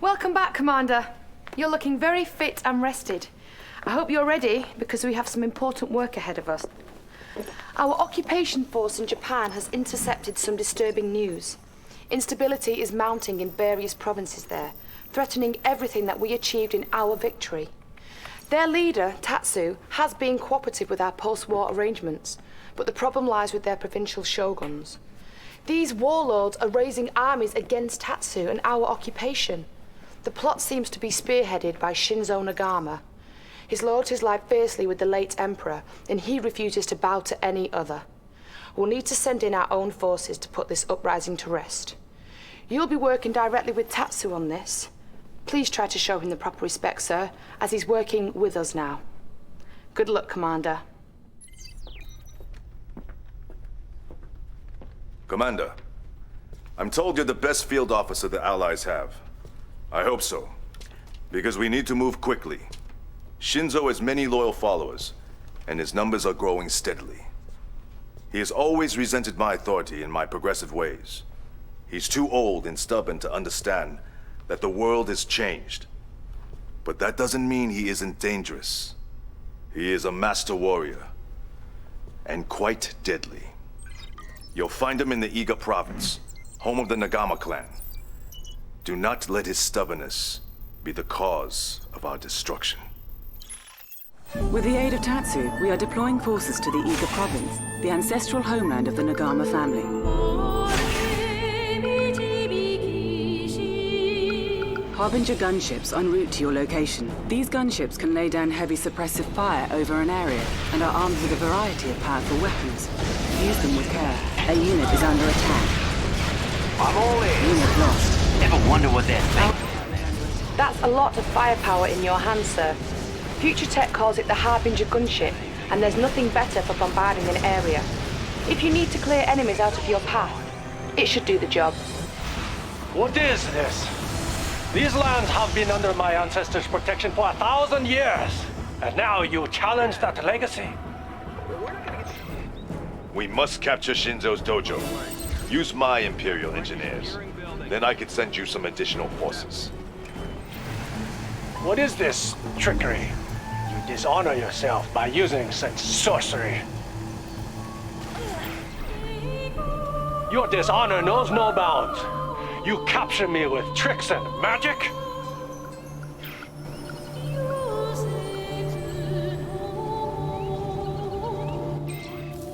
Welcome back, Commander. You're looking very fit and rested. I hope you're ready, because we have some important work ahead of us. Our occupation force in Japan has intercepted some disturbing news. Instability is mounting in various provinces there, threatening everything that we achieved in our victory. Their leader, Tatsu, has been cooperative with our post-war arrangements, but the problem lies with their provincial shoguns. These warlords are raising armies against Tatsu and our occupation. The plot seems to be spearheaded by Shinzo Nagama. His loyalties lie fiercely with the late emperor, and he refuses to bow to any other. We'll need to send in our own forces to put this uprising to rest. You'll be working directly with Tatsu on this. Please try to show him the proper respect, sir, as he's working with us now. Good luck, Commander. Commander, I'm told you're the best field officer the Allies have. I hope so, because we need to move quickly. Shinzo has many loyal followers, and his numbers are growing steadily. He has always resented my authority and my progressive ways. He's too old and stubborn to understand that the world has changed. But that doesn't mean he isn't dangerous. He is a master warrior, and quite deadly. You'll find him in the Iga province, home of the Nagama clan. Do not let his stubbornness be the cause of our destruction. With the aid of Tatsu, we are deploying forces to the Iga province, the ancestral homeland of the Nagama family. Harbinger gunships en route to your location. These gunships can lay down heavy suppressive fire over an area and are armed with a variety of powerful weapons. Use them with care. A unit is under attack. I'm all in. Unit lost. Ever wonder what they're thinking? That's a lot of firepower in your hands, sir. Future Tech calls it the Harbinger gunship, and there's nothing better for bombarding an area. If you need to clear enemies out of your path, it should do the job. What is this? These lands have been under my ancestors' protection for 1,000 years, and now you challenge that legacy? We must capture Shinzo's dojo. Use my Imperial engineers. Then I could send you some additional forces. What is this trickery? You dishonor yourself by using such sorcery. Your dishonor knows no bounds. You capture me with tricks and magic?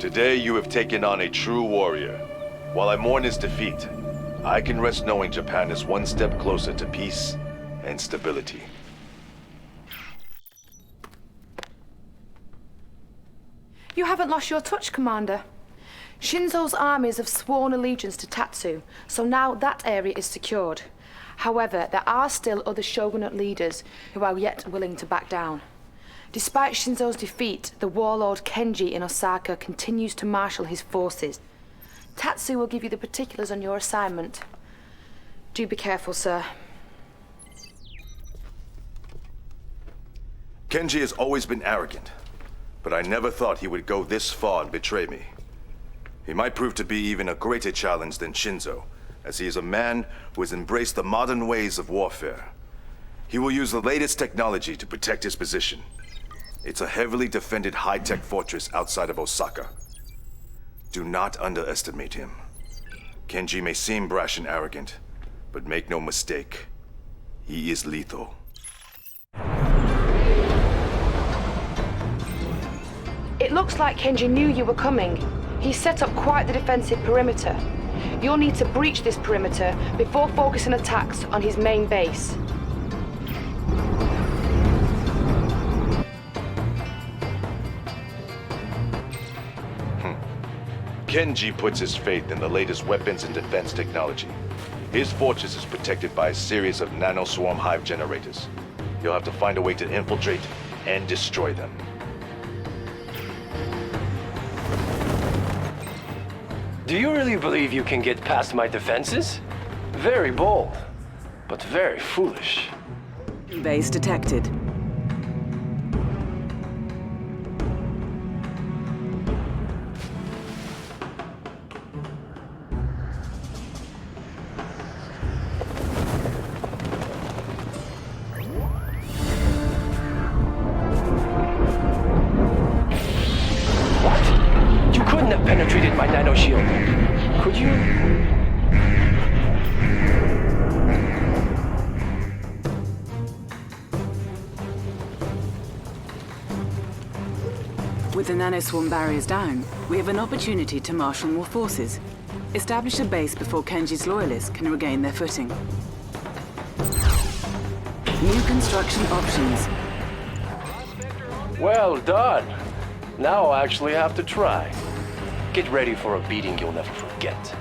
Today you have taken on a true warrior. While I mourn his defeat, I can rest knowing Japan is one step closer to peace and stability. You haven't lost your touch, Commander. Shinzo's armies have sworn allegiance to Tatsu, so now that area is secured. However, there are still other shogunate leaders who are yet willing to back down. Despite Shinzo's defeat, the warlord Kenji in Osaka continues to marshal his forces. Tatsu will give you the particulars on your assignment. Do be careful, sir. Kenji has always been arrogant, but I never thought he would go this far and betray me. He might prove to be even a greater challenge than Shinzo, as he is a man who has embraced the modern ways of warfare. He will use the latest technology to protect his position. It's a heavily defended high-tech fortress outside of Osaka. Do not underestimate him. Kenji may seem brash and arrogant, but make no mistake, he is lethal. It looks like Kenji knew you were coming. He set up quite the defensive perimeter. You'll need to breach this perimeter before focusing attacks on his main base. Kenji puts his faith in the latest weapons and defense technology. His fortress is protected by a series of nanoswarm hive generators. You'll have to find a way to infiltrate and destroy them. Do you really believe you can get past my defenses? Very bold, but very foolish. Base detected. With the nanoswarm barriers down, we have an opportunity to marshal more forces. Establish a base before Kenji's loyalists can regain their footing. New construction options. Well done. Now I actually have to try. Get ready for a beating you'll never forget.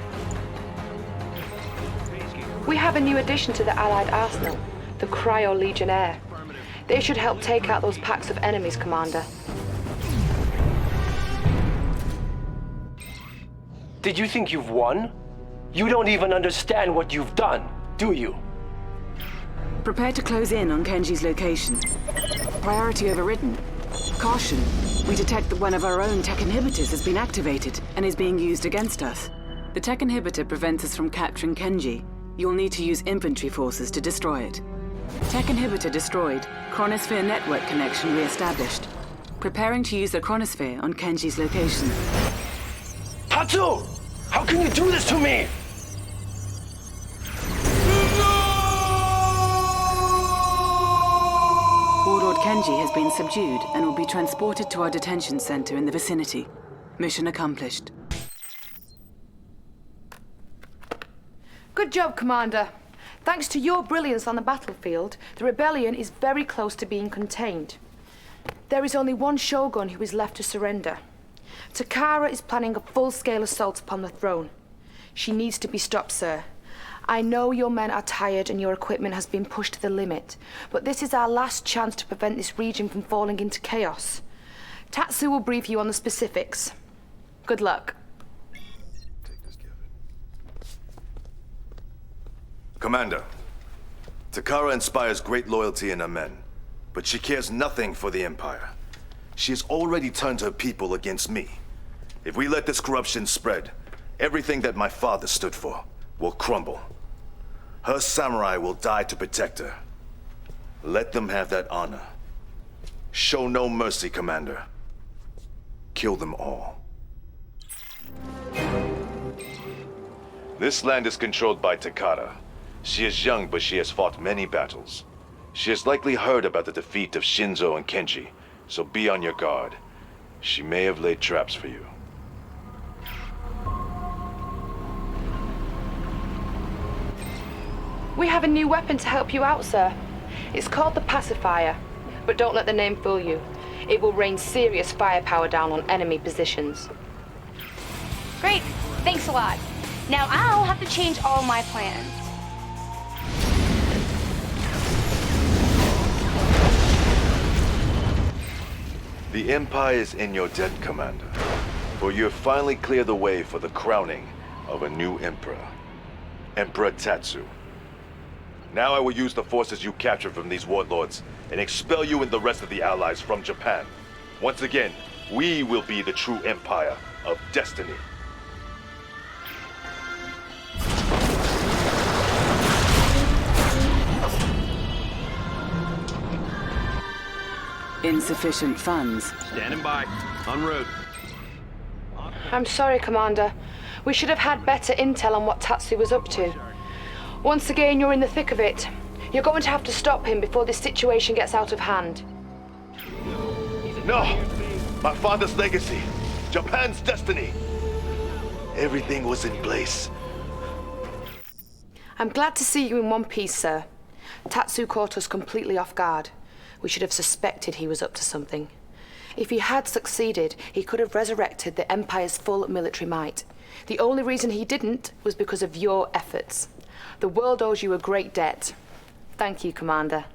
We have a new addition to the Allied arsenal, the Cryo Legionnaire. They should help take out those packs of enemies, Commander. Did you think you've won? You don't even understand what you've done, do you? Prepare to close in on Kenji's location. Priority overridden. Caution. We detect that one of our own tech inhibitors has been activated and is being used against us. The tech inhibitor prevents us from capturing Kenji. You'll need to use infantry forces to destroy it. Tech inhibitor destroyed. Chronosphere network connection re-established. Preparing to use the chronosphere on Kenji's location. Tatsu! How can you do this to me? Warlord Kenji has been subdued and will be transported to our detention center in the vicinity. Mission accomplished. Good job, Commander. Thanks to your brilliance on the battlefield, the rebellion is very close to being contained. There is only one shogun who is left to surrender. Takara is planning a full-scale assault upon the throne. She needs to be stopped, sir. I know your men are tired and your equipment has been pushed to the limit, but this is our last chance to prevent this region from falling into chaos. Tatsu will brief you on the specifics. Good luck. Commander, Takara inspires great loyalty in her men, but she cares nothing for the Empire. She has already turned her people against me. If we let this corruption spread, everything that my father stood for will crumble. Her samurai will die to protect her. Let them have that honor. Show no mercy, Commander. Kill them all. This land is controlled by Takara. She is young, but she has fought many battles. She has likely heard about the defeat of Shinzo and Kenji, so be on your guard. She may have laid traps for you. We have a new weapon to help you out, sir. It's called the Pacifier, but don't let the name fool you. It will rain serious firepower down on enemy positions. Great, thanks a lot. Now I'll have to change all my plans. The Empire is in your debt, Commander, for you have finally cleared the way for the crowning of a new Emperor, Emperor Tatsu. Now I will use the forces you captured from these warlords and expel you and the rest of the allies from Japan. Once again, we will be the true Empire of Destiny. Insufficient funds. Standing by. En route. I'm sorry, Commander. We should have had better intel on what Tatsu was up to. Once again, you're in the thick of it. You're going to have to stop him before this situation gets out of hand. No! My father's legacy. Japan's destiny. Everything was in place. I'm glad to see you in one piece, sir. Tatsu caught us completely off guard. We should have suspected he was up to something. If he had succeeded, he could have resurrected the Empire's full military might. The only reason he didn't was because of your efforts. The world owes you a great debt. Thank you, Commander.